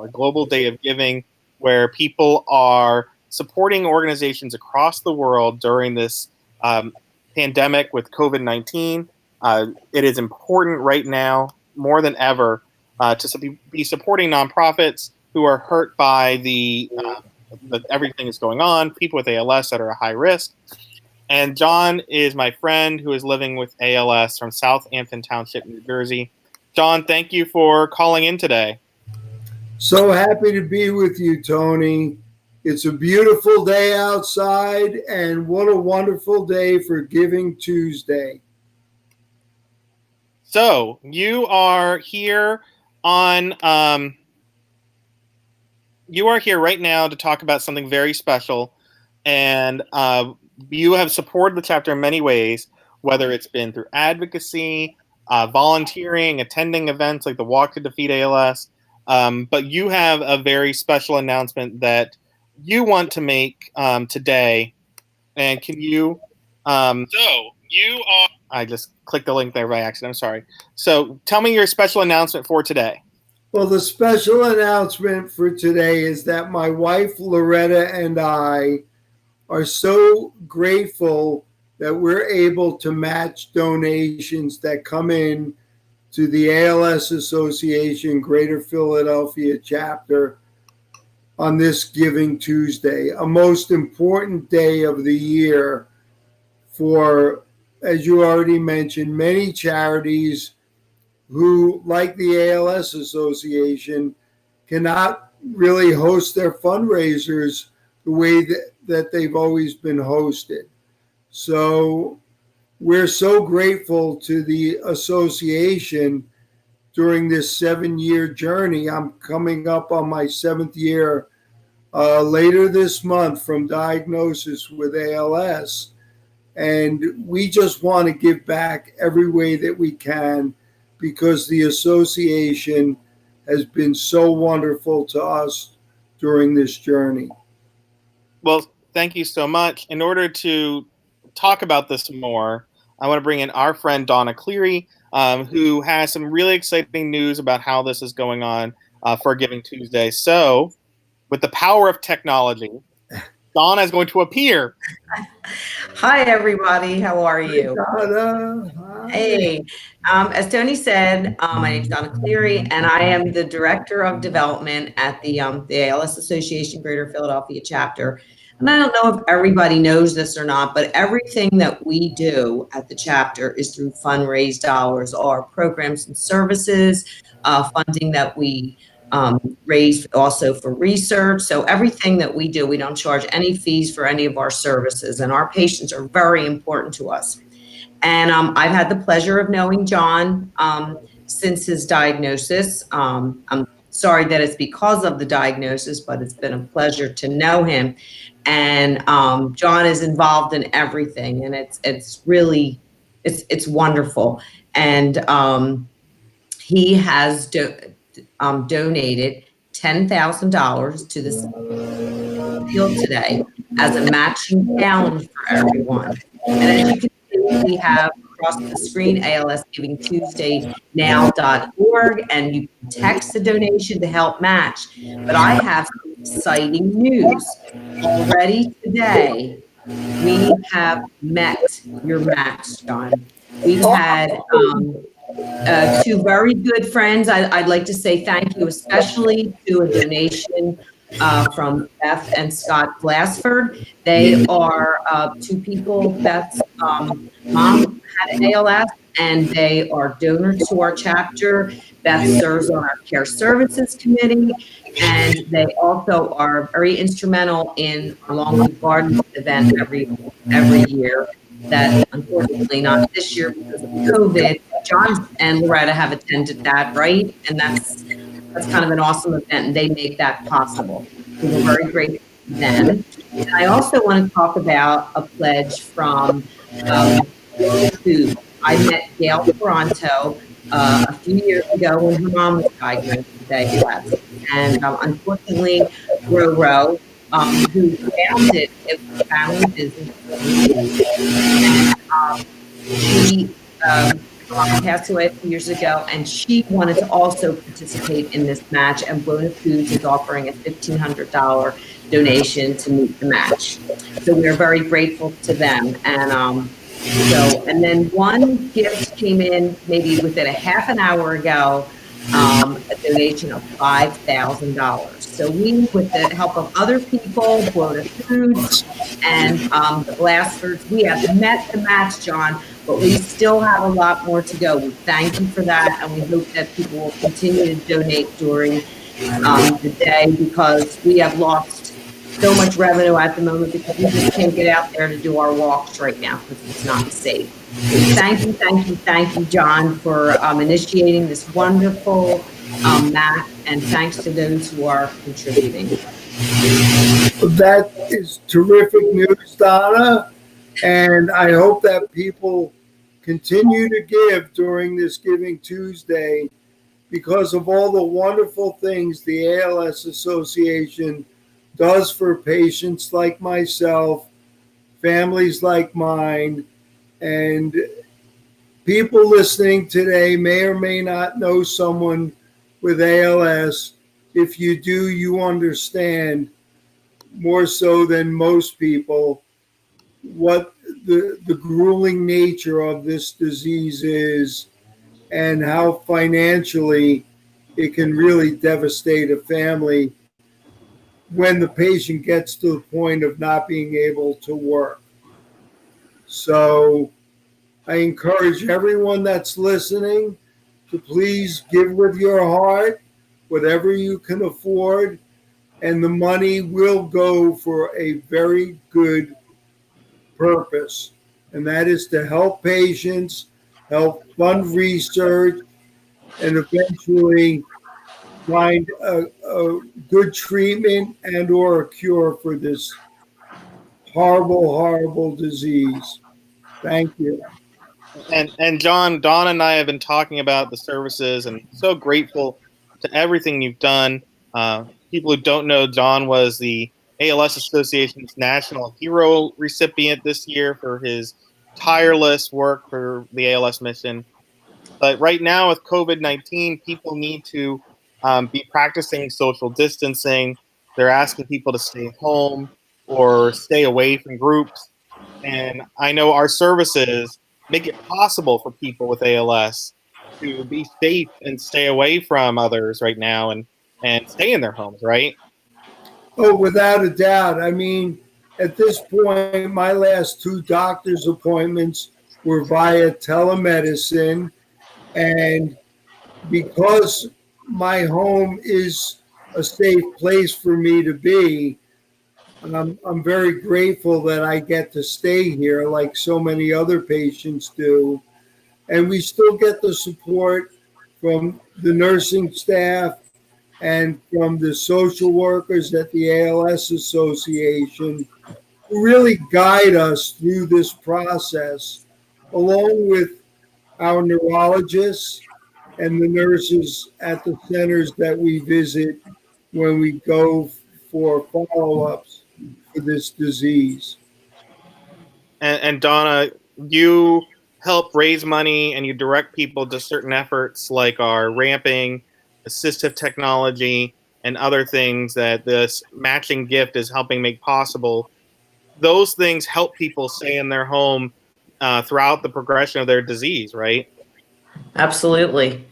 a global day of giving where people are supporting organizations across the world during this pandemic with COVID-19. It is important right now, more than ever, to be supporting nonprofits who are hurt by the everything that's going on, people with ALS that are at high risk. And John is my friend who is living with ALS from Southampton Township, New Jersey. John, thank you for calling in today. So happy to be with you, Tony. It's a beautiful day outside, and what a wonderful day for Giving Tuesday. So you are here on right now to talk about something very special, and you have supported the chapter in many ways, whether it's been through advocacy, volunteering, attending events like the Walk to Defeat ALS. But you have a very special announcement that you want to make today. And can you? I just clicked the link there by accident. I'm sorry. So tell me your special announcement for today. Well, the special announcement for today is that my wife, Loretta, and I are so grateful that we're able to match donations that come in to the ALS Association Greater Philadelphia chapter on this Giving Tuesday, a most important day of the year for, as you already mentioned, many charities who, like the ALS Association, cannot really host their fundraisers the way that they've always been hosted. So we're so grateful to the association during this 7-year journey. I'm coming up on my 7th year later this month from diagnosis with ALS. And we just want to give back every way that we can because the association has been so wonderful to us during this journey. Well, thank you so much. In order to talk about this more, I want to bring in our friend Donna Cleary, who has some really exciting news about how this is going on for Giving Tuesday. So, with the power of technology, Donna is going to appear. Hi, everybody. How are you? Donna. Hi. Hey, as Tony said, my name is Donna Cleary, and I am the Director of Development at the ALS Association Greater Philadelphia chapter. And I don't know if everybody knows this or not, but everything that we do at the chapter is through fundraised dollars, our programs and services, funding that we raise also for research. So everything that we do, we don't charge any fees for any of our services, and our patients are very important to us. And I've had the pleasure of knowing John since his diagnosis. I'm sorry that it's because of the diagnosis, but it's been a pleasure to know him. And John is involved in everything, and it's really wonderful. And he has donated $10,000 to this field today as a matching challenge for everyone. And as you can see, we have across the screen alsgivingtuesdaynow.org, and you can text the donation to help match. But I have some exciting news. Already today, we have met your match, John. We've had two very good friends. I'd like to say thank you, especially to a donation from Beth and Scott Glassford. They are two people. Beth's mom had ALS, and they are donors to our chapter. Beth serves on our care services committee, and they also are very instrumental in our Longwood Gardens event every year. That unfortunately not this year because of COVID. John and Loretta have attended that, right? And that's kind of an awesome event, and they make that possible. So we're very grateful to them. And I also want to talk about a pledge from who I met Gail Toronto a few years ago when her mom was diagnosed with ALS. And unfortunately, Russo, who founded it, was a family business. And she passed away a few years ago, and she wanted to also participate in this match. And Buona Foods is offering a $1,500 donation to meet the match. So we are very grateful to them. And then one gift came in maybe within a half an hour ago, a donation of $5,000. So we, with the help of other people, Buona Foods, and the Blasters, we have met the match, John, but we still have a lot more to go. We thank you for that, and we hope that people will continue to donate during the day, because we have lost so much revenue at the moment because we just can't get out there to do our walks right now because it's not safe. So thank you, John, for initiating this wonderful match, and thanks to those who are contributing. That is terrific news, Donna, and I hope that people continue to give during this Giving Tuesday because of all the wonderful things the ALS Association does for patients like myself, families like mine, and people listening today may or may not know someone with ALS. If you do, you understand more so than most people what the grueling nature of this disease is and how financially it can really devastate a family when the patient gets to the point of not being able to work. So I encourage everyone that's listening to please give with your heart, whatever you can afford, and the money will go for a very good purpose. And that is to help patients, help fund research, and eventually find a good treatment and or a cure for this horrible, horrible disease. Thank you. And John, Don and I have been talking about the services, and so grateful to everything you've done. People who don't know, John was the ALS Association's National Hero recipient this year for his tireless work for the ALS mission. But right now, with COVID-19, people need to be practicing social distancing. They're asking people to stay home or stay away from groups. And I know our services make it possible for people with ALS to be safe and stay away from others right now, and stay in their homes, right? Oh, without a doubt. I mean, at this point, my last two doctor's appointments were via telemedicine. And because my home is a safe place for me to be, I'm very grateful that I get to stay here like so many other patients do. And we still get the support from the nursing staff and from the social workers at the ALS Association who really guide us through this process, along with our neurologists and the nurses at the centers that we visit when we go for follow ups for this disease. And Donna, you help raise money and you direct people to certain efforts like our ramping, assistive technology, and other things that this matching gift is helping make possible. Those things help people stay in their home throughout the progression of their disease, right? Absolutely.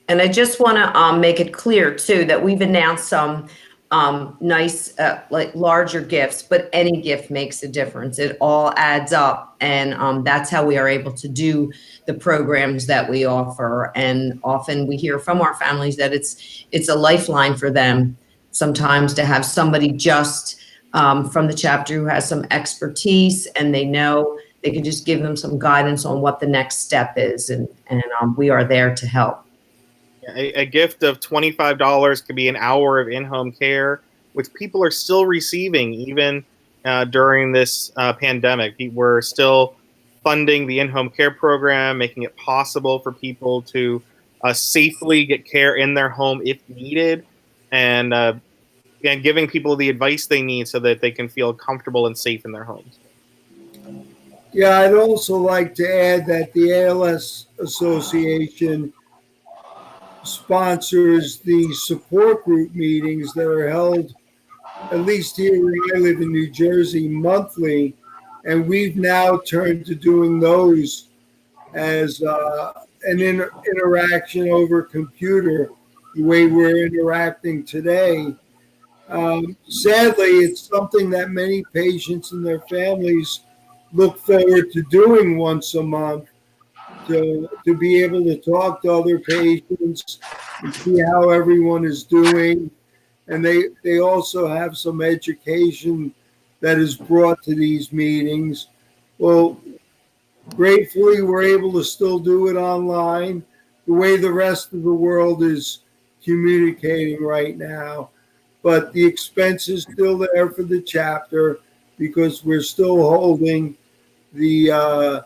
And I just want to make it clear too that we've announced some nice, like larger gifts, but any gift makes a difference. It all adds up, and that's how we are able to do the programs that we offer. And often we hear from our families that it's a lifeline for them sometimes to have somebody just from the chapter who has some expertise, and they know they can just give them some guidance on what the next step is, and we are there to help. A gift of $25 could be an hour of in-home care, which people are still receiving even during this pandemic. We're still funding the in-home care program, making it possible for people to safely get care in their home if needed, and giving people the advice they need so that they can feel comfortable and safe in their homes. Yeah, I'd also like to add that the ALS Association sponsors the support group meetings that are held, at least here where I live in New Jersey, monthly. And we've now turned to doing those as an interaction over computer, the way we're interacting today. Sadly, it's something that many patients and their families look forward to doing once a month, to be able to talk to other patients and see how everyone is doing. And they also have some education that is brought to these meetings. Well, gratefully, we're able to still do it online the way the rest of the world is communicating right now. But the expense is still there for the chapter because we're still holding the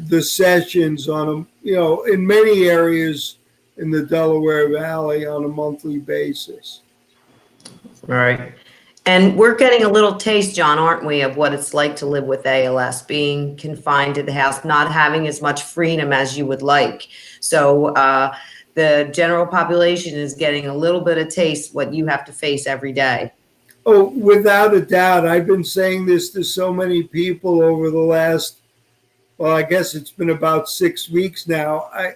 the sessions on a, in many areas in the Delaware Valley on a monthly basis. Right. And we're getting a little taste, John, aren't we, of what it's like to live with ALS, being confined to the house, not having as much freedom as you would like. So the general population is getting a little bit of taste what you have to face every day. Oh, without a doubt. I've been saying this to so many people over the last, well, I guess it's been about 6 weeks now. I,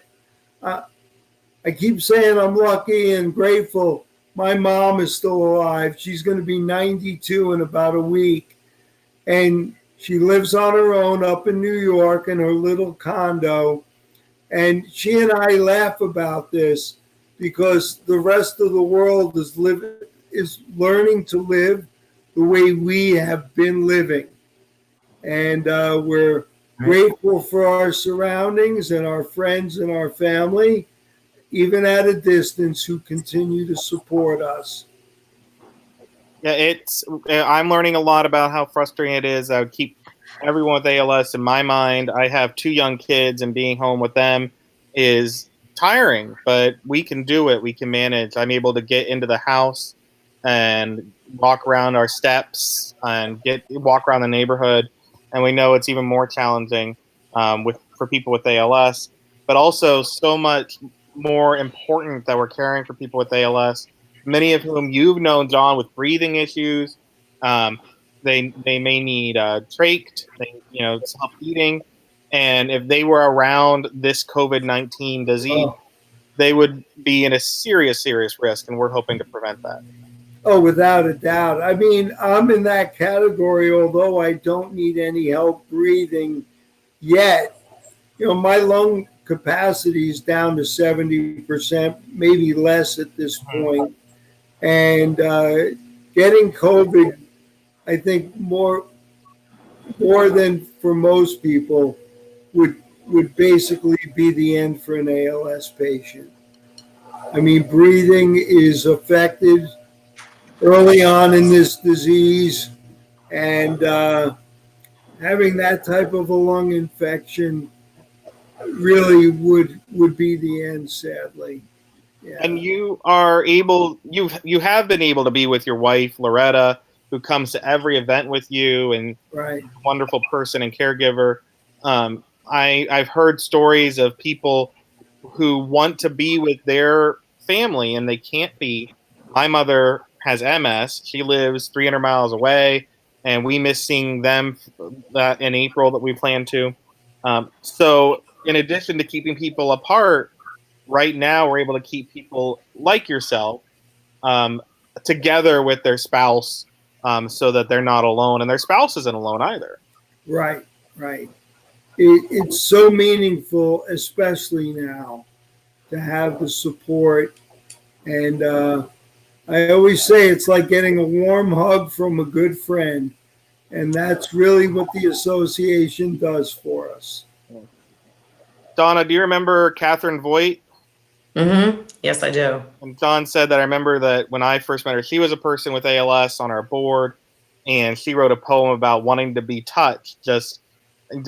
I keep saying I'm lucky and grateful. My mom is still alive. She's going to be 92 in about a week. And she lives on her own up in New York in her little condo. And she and I laugh about this because the rest of the world is learning to live the way we have been living. And we're grateful for our surroundings and our friends and our family, even at a distance, who continue to support us. Yeah, I'm learning a lot about how frustrating it is. I would keep everyone with ALS in my mind. I have two young kids, and being home with them is tiring, but we can do it. We can manage. I'm able to get into the house and walk around our steps and get walk around the neighborhood. And we know it's even more challenging with for people with ALS, but also so much more important that we're caring for people with ALS, many of whom you've known, John, with breathing issues. Um, they may need trached, self eating, and if they were around this COVID-19 disease, Oh, they would be in a serious risk, and we're hoping to prevent that. oh, without a doubt. I mean, I'm in that category, although I don't need any help breathing yet. My lung capacity is down to 70%, maybe less at this point. And getting COVID, I think more than for most people, would basically be the end for an ALS patient. I mean, breathing is affected early on in this disease, and having that type of a lung infection really would be the end, sadly. Yeah, And you have been able to be with your wife Loretta, who comes to every event with you, and right. a wonderful person and caregiver. I've heard stories of people who want to be with their family and they can't be. My mother has MS. She lives 300 miles away, and we miss seeing them in April that we plan to. So, in addition to keeping people apart, right now we're able to keep people like yourself um, together with their spouse, so that they're not alone, and their spouse isn't alone either. Right, right. It's so meaningful, especially now, to have the support. And I always say it's like getting a warm hug from a good friend. And that's really what the association does for us. Donna, do you remember Catherine Voigt? Mm-hmm. Yes, I do. And John said that I remember that when I first met her, she was a person with ALS on our board, and she wrote a poem about wanting to be touched, just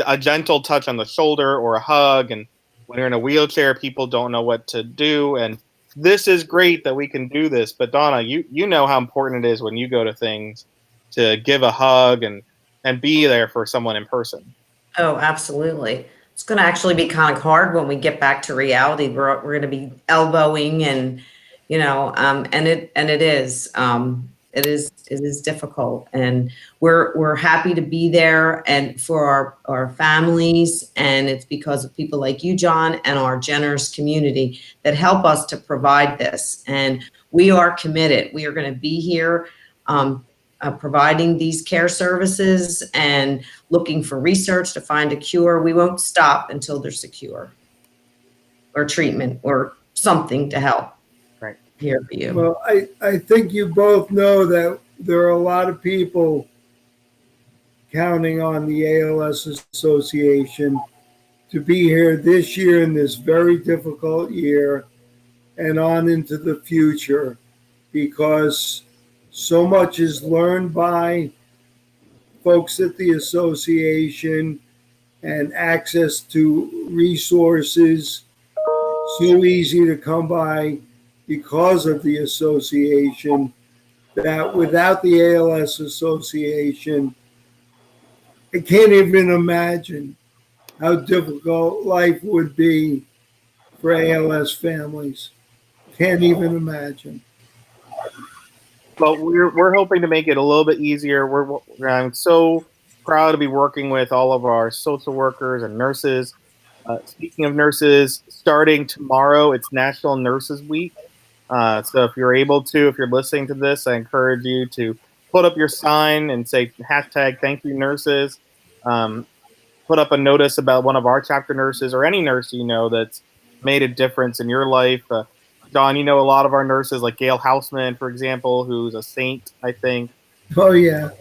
a gentle touch on the shoulder or a hug. And when you're in a wheelchair, people don't know what to do. And this is great that we can do this. But Donna, you know how important it is when you go to things to give a hug and and be there for someone in person. Oh, absolutely. It's going to actually be kind of hard when we get back to reality. We're going to be elbowing and, it is difficult, and we're happy to be there and for our families. And it's because of people like you, John, and our generous community that help us to provide this. And we are committed. We are going to be here, providing these care services and looking for research to find a cure. We won't stop until there's a cure or treatment or something to help. Right. Here for you. Well, I think you both know that there are a lot of people counting on the ALS Association to be here this year in this very difficult year and on into the future, because so much is learned by folks at the association, and access to resources so easy to come by because of the association, that without the ALS Association, I can't even imagine how difficult life would be for ALS families. Can't even imagine. Well, we're hoping to make it a little bit easier. I'm so proud to be working with all of our social workers and nurses. Speaking of nurses, starting tomorrow, it's National Nurses Week. So if you're able to, if you're listening to this, I encourage you to put up your sign and say hashtag Thank You Nurses. Put up a notice about one of our chapter nurses or any nurse you know that's made a difference in your life. John, you know a lot of our nurses, like Gail Houseman, for example, who's a saint, I think. Oh, yeah.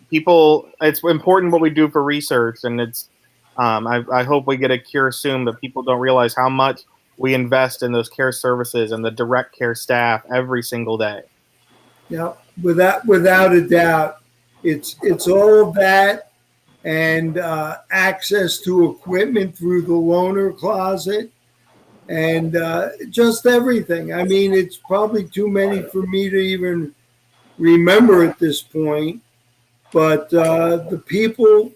People, it's important what we do for research, and it's. I hope we get a cure soon, but people don't realize how much we invest in those care services and the direct care staff every single day. Yeah, without a doubt, it's all of that, and access to equipment through the loaner closet, and just everything. I mean, it's probably too many for me to even remember at this point, but the people,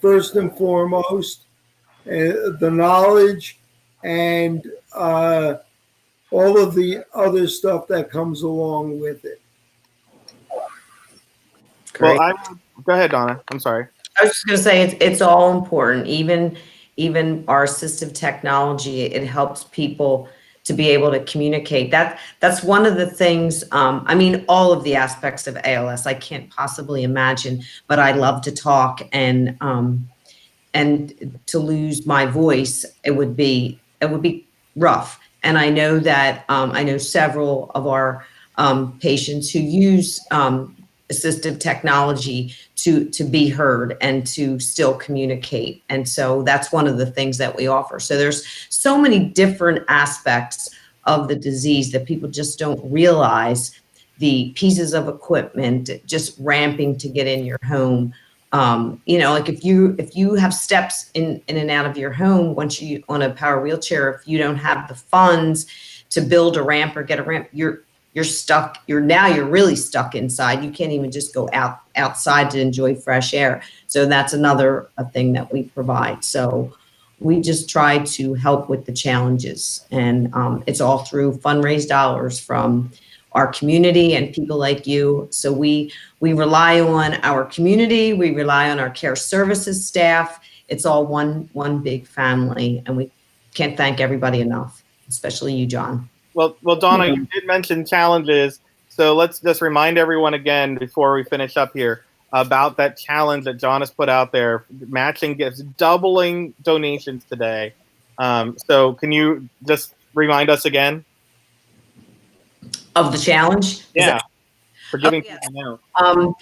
first and foremost, the knowledge, and all of the other stuff that comes along with it. Great. Well, go ahead, Donna. I'm sorry. I was just going to say it's all important. Even our assistive technology, it helps people to be able to communicate. That's one of the things. I mean, all of the aspects of ALS, I can't possibly imagine, but I love to talk, and to lose my voice, it would be rough. And I know that I know several of our patients who use assistive technology to be heard and to still communicate. And so that's one of the things that we offer. So there's so many different aspects of the disease that people just don't realize. The pieces of equipment just ramping to get in your home. Like if you have steps in and out of your home, once you on a power wheelchair, if you don't have the funds to build a ramp or get a ramp, you're stuck. You're really stuck inside. You can't even just go outside to enjoy fresh air. So that's another thing that we provide. So we just try to help with the challenges, and it's all through fundraised dollars from our community and people like you. So we rely on our community. We rely on our care services staff. It's all one big family, and we can't thank everybody enough, especially you, John. Well, Donna, you did mention challenges, so let's just remind everyone again before we finish up here about that challenge that John has put out there, matching gifts, doubling donations today. So can you just remind us again of the challenge? Yeah, for giving people now.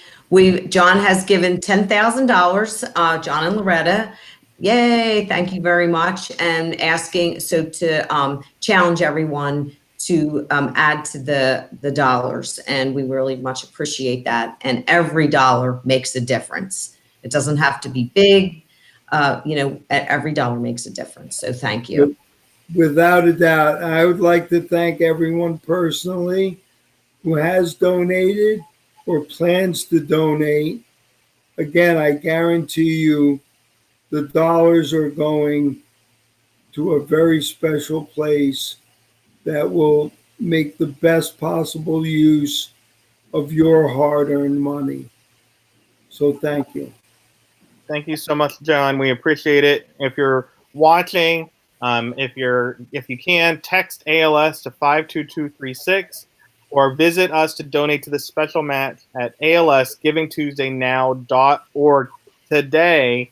John has given $10,000. John and Loretta, yay! Thank you very much, and asking to challenge everyone to add to the dollars, and we really much appreciate that. And every dollar makes a difference. It doesn't have to be big. Every dollar makes a difference. So thank you. Without a doubt, I would like to thank everyone personally who has donated or plans to donate. again, I guarantee you the dollars are going to a very special place that will make the best possible use of your hard earned money. So thank you. Thank you so much, John. We appreciate it. If you're watching, if you can, text ALS to 52236 or visit us to donate to the special match at alsgivingtuesdaynow.org today.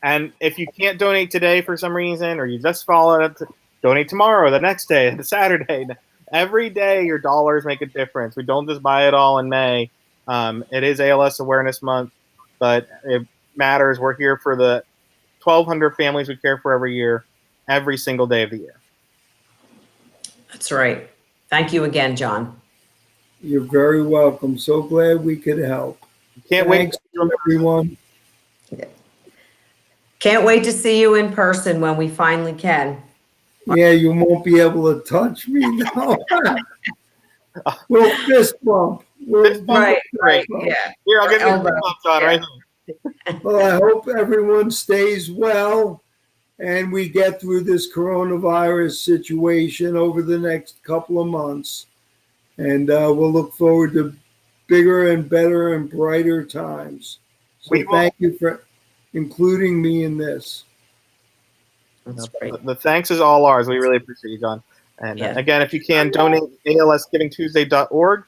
And if you can't donate today for some reason, or you just follow it, donate tomorrow, the next day, the Saturday. Every day, your dollars make a difference. We don't just buy it all in May. It is ALS Awareness Month, but it matters. We're here for the 1,200 families we care for every year, every single day of the year. That's right. Thank you again, John. You're very welcome. So glad we could help. Can't Thanks, wait, everyone. Can't wait to see you in person when we finally can. Yeah, you won't be able to touch me now. We'll fist bump. Right. Yeah. Here, I'll get you Elbow. on right here. Well, I hope everyone stays well and we get through this coronavirus situation over the next couple of months. And we'll look forward to bigger and better and brighter times. So thank you for including me in this. That's great. The thanks is all ours. We really appreciate you, John. And again, if you can, donate alsgivingtuesday.org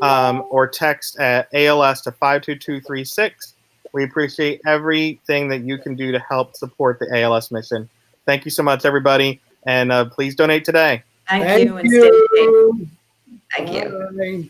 or text at ALS to 52236. We appreciate everything that you can do to help support the ALS mission. Thank you so much, everybody. And please donate today. Thank you. And stay safe. Thank you. Bye.